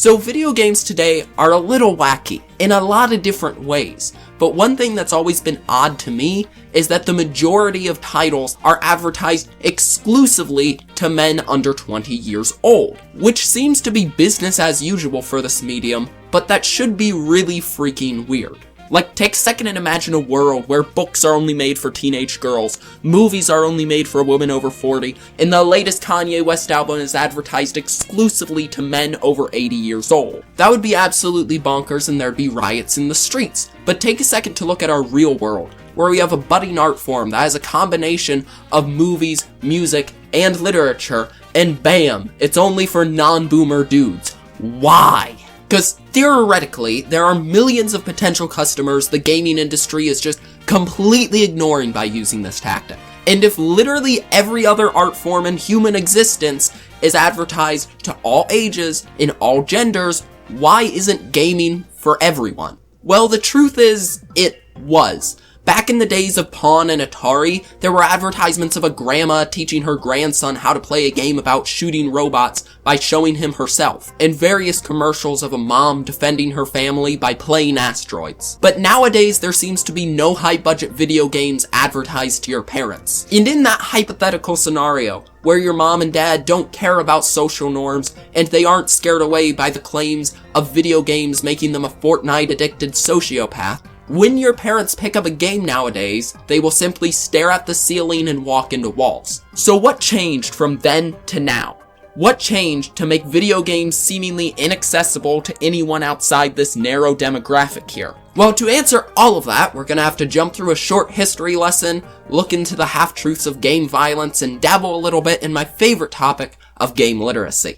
So video games today are a little wacky in a lot of different ways, but one thing that's always been odd to me is that the majority of titles are advertised exclusively to men under 20 years old, which seems to be business as usual for this medium, but that should be really freaking weird. Like, take a second and imagine a world where books are only made for teenage girls, movies are only made for women over 40, and the latest Kanye West album is advertised exclusively to men over 80 years old. That would be absolutely bonkers and there'd be riots in the streets. But take a second to look at our real world, where we have a budding art form that has a combination of movies, music, and literature, and bam, it's only for non-boomer dudes. Why? Because theoretically, there are millions of potential customers the gaming industry is just completely ignoring by using this tactic. And if literally every other art form in human existence is advertised to all ages, in all genders, why isn't gaming for everyone? Well, the truth is, it was. Back in the days of Pong and Atari, there were advertisements of a grandma teaching her grandson how to play a game about shooting robots by showing him herself, and various commercials of a mom defending her family by playing asteroids. But nowadays, there seems to be no high-budget video games advertised to your parents. And in that hypothetical scenario, where your mom and dad don't care about social norms, and they aren't scared away by the claims of video games making them a Fortnite-addicted sociopath, when your parents pick up a game nowadays, they will simply stare at the ceiling and walk into walls. So what changed from then to now? What changed to make video games seemingly inaccessible to anyone outside this narrow demographic here? Well, to answer all of that, we're gonna have to jump through a short history lesson, look into the half-truths of game violence, and dabble a little bit in my favorite topic of game literacy.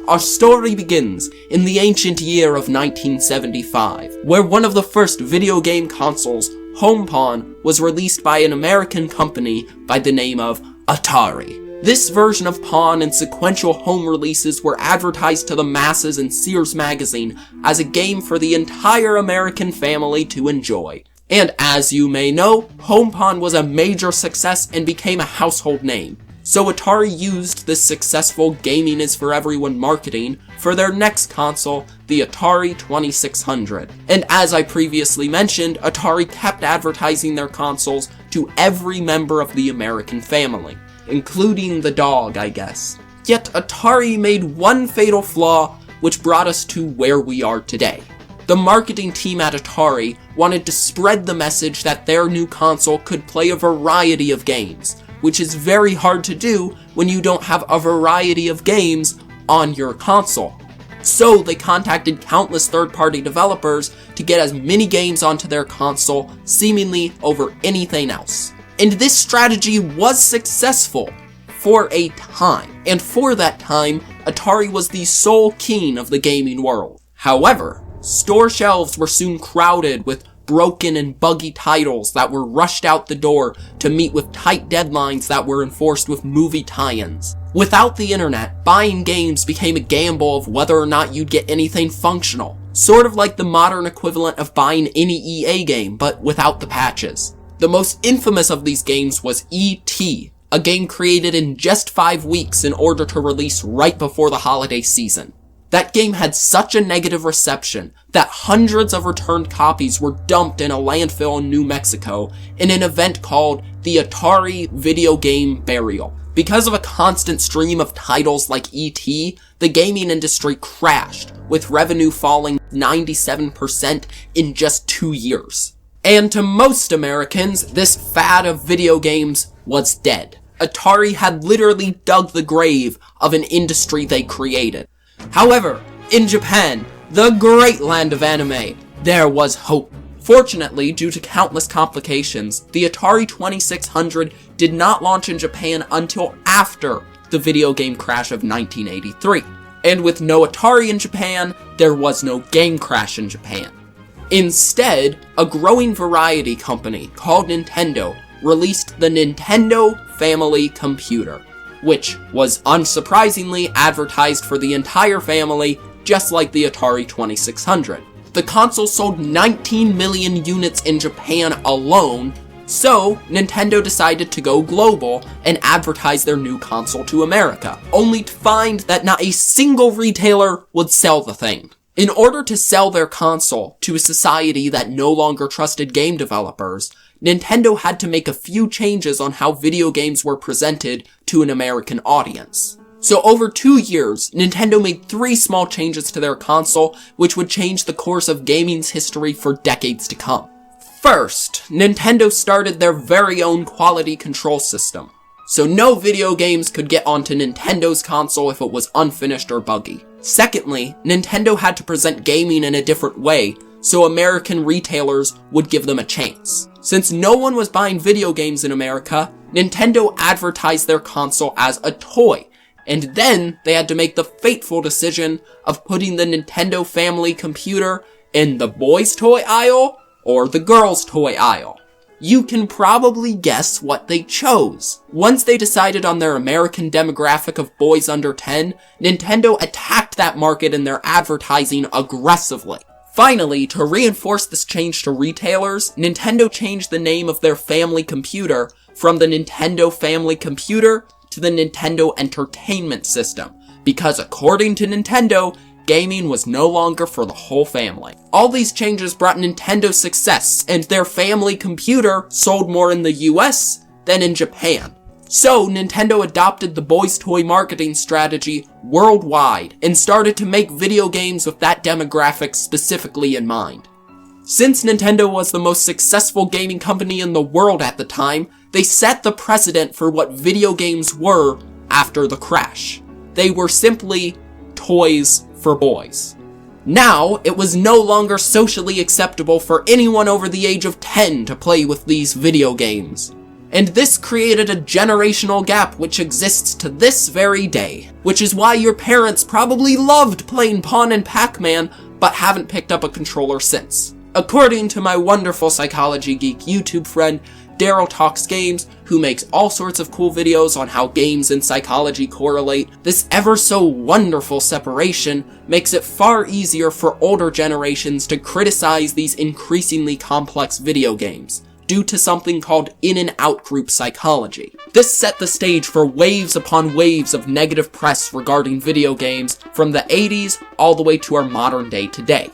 Our story begins in the ancient year of 1975, where one of the first video game consoles, Home Pong, was released by an American company by the name of Atari. This version of Pong and sequential home releases were advertised to the masses in Sears magazine as a game for the entire American family to enjoy. And as you may know, Home Pong was a major success and became a household name. So Atari used this successful gaming is for everyone marketing for their next console, the Atari 2600. And as I previously mentioned, Atari kept advertising their consoles to every member of the American family, including the dog, I guess. Yet Atari made one fatal flaw, which brought us to where we are today. The marketing team at Atari wanted to spread the message that their new console could play a variety of games, which is very hard to do when you don't have a variety of games on your console. So they contacted countless third-party developers to get as many games onto their console, seemingly over anything else. And this strategy was successful for a time, and for that time, Atari was the sole king of the gaming world. However, store shelves were soon crowded with broken and buggy titles that were rushed out the door to meet with tight deadlines that were enforced with movie tie-ins. Without the internet, buying games became a gamble of whether or not you'd get anything functional, sort of like the modern equivalent of buying any EA game, but without the patches. The most infamous of these games was E.T., a game created in just 5 weeks in order to release right before the holiday season. That game had such a negative reception that hundreds of returned copies were dumped in a landfill in New Mexico in an event called the Atari Video Game Burial. Because of a constant stream of titles like E.T., the gaming industry crashed, with revenue falling 97% in just 2 years. And to most Americans, this fad of video games was dead. Atari had literally dug the grave of an industry they created. However, in Japan, the great land of anime, there was hope. Fortunately, due to countless complications, the Atari 2600 did not launch in Japan until after the video game crash of 1983. And with no Atari in Japan, there was no game crash in Japan. Instead, a growing variety company called Nintendo released the Nintendo Family Computer, which was unsurprisingly advertised for the entire family, just like the Atari 2600. The console sold 19 million units in Japan alone, So, Nintendo decided to go global and advertise their new console to America, only to find that not a single retailer would sell the thing. In order to sell their console to a society that no longer trusted game developers, Nintendo had to make a few changes on how video games were presented to an American audience. So over 2 years, Nintendo made 3 small changes to their console, which would change the course of gaming's history for decades to come. First, Nintendo started their very own quality control system. So no video games could get onto Nintendo's console if it was unfinished or buggy. Secondly, Nintendo had to present gaming in a different way, so American retailers would give them a chance. Since no one was buying video games in America, Nintendo advertised their console as a toy, and then they had to make the fateful decision of putting the Nintendo family computer in the boys' toy aisle or the girls' toy aisle. You can probably guess what they chose. Once they decided on their American demographic of boys under 10, Nintendo attacked that market in their advertising aggressively. Finally, to reinforce this change to retailers, Nintendo changed the name of their family computer from the Nintendo Family Computer to the Nintendo Entertainment System, because according to Nintendo, gaming was no longer for the whole family. All these changes brought Nintendo success, and their family computer sold more in the US than in Japan. So, Nintendo adopted the boys' toy marketing strategy worldwide and started to make video games with that demographic specifically in mind. Since Nintendo was the most successful gaming company in the world at the time, they set the precedent for what video games were after the crash. They were simply toys for boys. Now, it was no longer socially acceptable for anyone over the age of 10 to play with these video games. And this created a generational gap which exists to this very day, which is why your parents probably loved playing Pong and Pac-Man, but haven't picked up a controller since. According to my wonderful Psychology Geek YouTube friend, Daryl Talks Games, who makes all sorts of cool videos on how games and psychology correlate, this ever so wonderful separation makes it far easier for older generations to criticize these increasingly complex video games, due to something called in and out group psychology. This set the stage for waves upon waves of negative press regarding video games from the 80s all the way to our modern day today,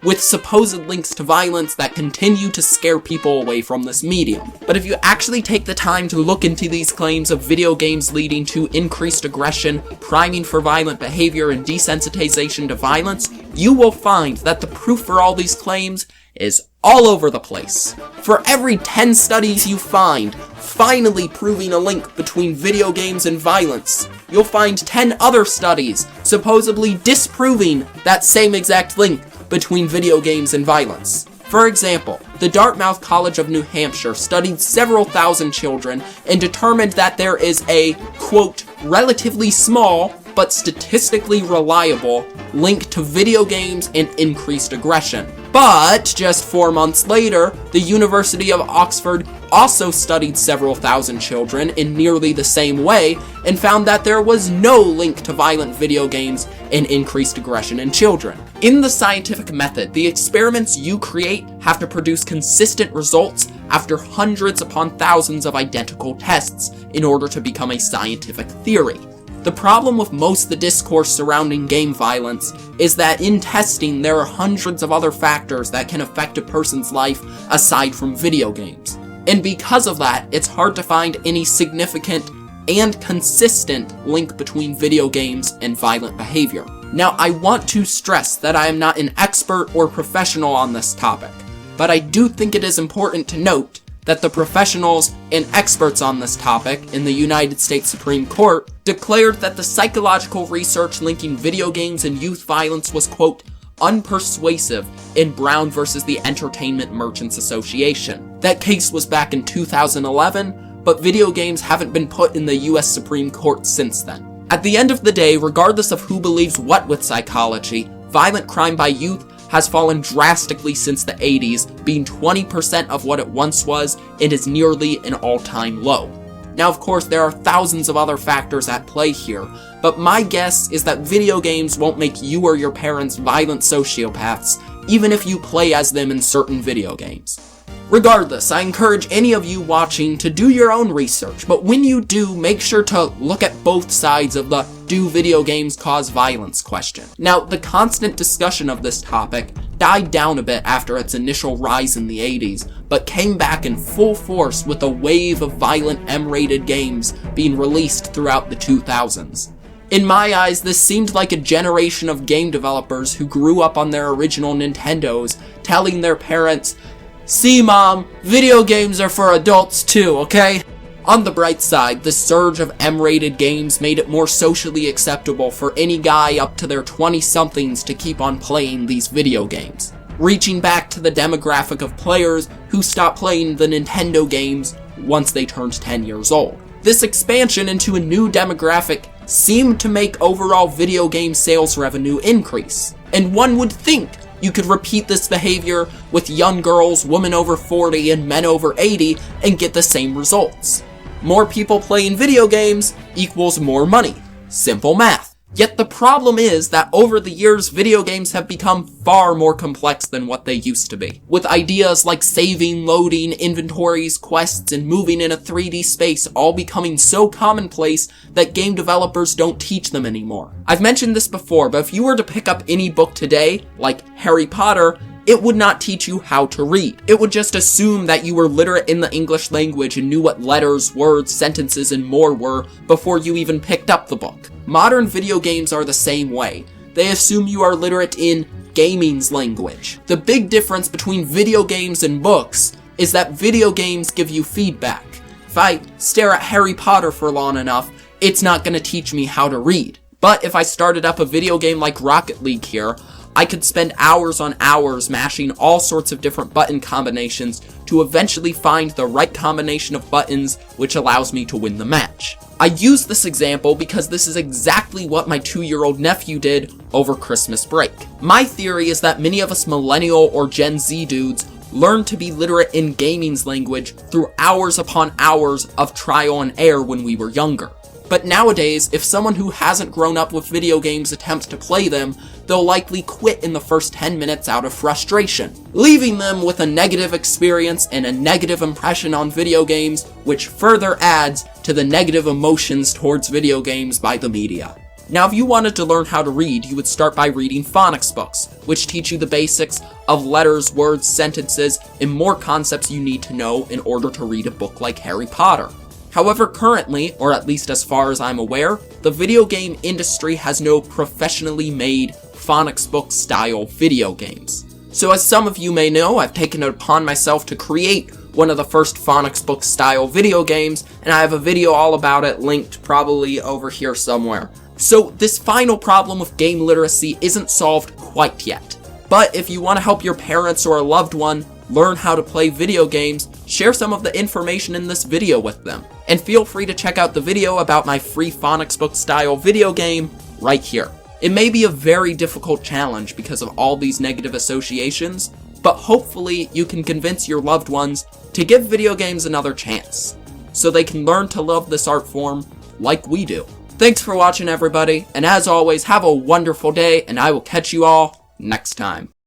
with supposed links to violence that continue to scare people away from this medium. But if you actually take the time to look into these claims of video games leading to increased aggression, priming for violent behavior, and desensitization to violence, you will find that the proof for all these claims is all over the place. For every 10 studies you find finally proving a link between video games and violence, you'll find 10 other studies supposedly disproving that same exact link between video games and violence. For example, the Dartmouth College of New Hampshire studied several thousand children and determined that there is a, quote, relatively small but statistically reliable link to video games and increased aggression. But just 4 months later, the University of Oxford also studied several thousand children in nearly the same way and found that there was no link to violent video games and increased aggression in children. In the scientific method, the experiments you create have to produce consistent results after hundreds upon thousands of identical tests in order to become a scientific theory. The problem with most of the discourse surrounding game violence is that in testing there are hundreds of other factors that can affect a person's life aside from video games. And because of that, it's hard to find any significant and consistent link between video games and violent behavior. Now, I want to stress that I am not an expert or professional on this topic, but I do think it is important to note that the professionals and experts on this topic in the United States Supreme Court declared that the psychological research linking video games and youth violence was, quote, unpersuasive in Brown versus the Entertainment Merchants Association. That case was back in 2011, but video games haven't been put in the US Supreme Court since then. At the end of the day, regardless of who believes what with psychology, violent crime by youth has fallen drastically since the 80s, being 20% of what it once was, and is nearly an all-time low. Now, of course, there are thousands of other factors at play here, but my guess is that video games won't make you or your parents violent sociopaths, even if you play as them in certain video games. Regardless, I encourage any of you watching to do your own research, but when you do, make sure to look at both sides of the "do video games cause violence" question. Now, the constant discussion of this topic died down a bit after its initial rise in the 80s, but came back in full force with a wave of violent M-rated games being released throughout the 2000s. In my eyes, this seemed like a generation of game developers who grew up on their original Nintendos, telling their parents, "See, Mom, video games are for adults too, okay?" On the bright side, the surge of M-rated games made it more socially acceptable for any guy up to their 20-somethings to keep on playing these video games, reaching back to the demographic of players who stopped playing the Nintendo games once they turned 10 years old. This expansion into a new demographic seemed to make overall video game sales revenue increase, and one would think you could repeat this behavior with young girls, women over 40, and men over 80 and get the same results. More people playing video games equals more money. Simple math. Yet the problem is that over the years, video games have become far more complex than what they used to be, with ideas like saving, loading, inventories, quests, and moving in a 3D space all becoming so commonplace that game developers don't teach them anymore. I've mentioned this before, but if you were to pick up any book today, like Harry Potter, it would not teach you how to read. It would just assume that you were literate in the English language and knew what letters, words, sentences, and more were before you even picked up the book. Modern video games are the same way. They assume you are literate in gaming's language. The big difference between video games and books is that video games give you feedback. If I stare at Harry Potter for long enough, it's not going to teach me how to read. But if I started up a video game like Rocket League here, I could spend hours on hours mashing all sorts of different button combinations to eventually find the right combination of buttons which allows me to win the match. I use this example because this is exactly what my 2-year-old nephew did over Christmas break. My theory is that many of us millennial or Gen Z dudes learned to be literate in gaming's language through hours upon hours of trial and error when we were younger. But nowadays, if someone who hasn't grown up with video games attempts to play them, they'll likely quit in the first 10 minutes out of frustration, leaving them with a negative experience and a negative impression on video games, which further adds to the negative emotions towards video games by the media. Now, if you wanted to learn how to read, you would start by reading phonics books, which teach you the basics of letters, words, sentences, and more concepts you need to know in order to read a book like Harry Potter. However, currently, or at least as far as I'm aware, the video game industry has no professionally made phonics book style video games. So as some of you may know, I've taken it upon myself to create one of the first phonics book style video games, and I have a video all about it linked probably over here somewhere. So this final problem with game literacy isn't solved quite yet. But if you want to help your parents or a loved one learn how to play video games, share some of the information in this video with them. And feel free to check out the video about my free phonics book style video game right here. It may be a very difficult challenge because of all these negative associations, but hopefully you can convince your loved ones to give video games another chance, so they can learn to love this art form like we do. Thanks for watching, everybody, and as always, have a wonderful day, and I will catch you all next time.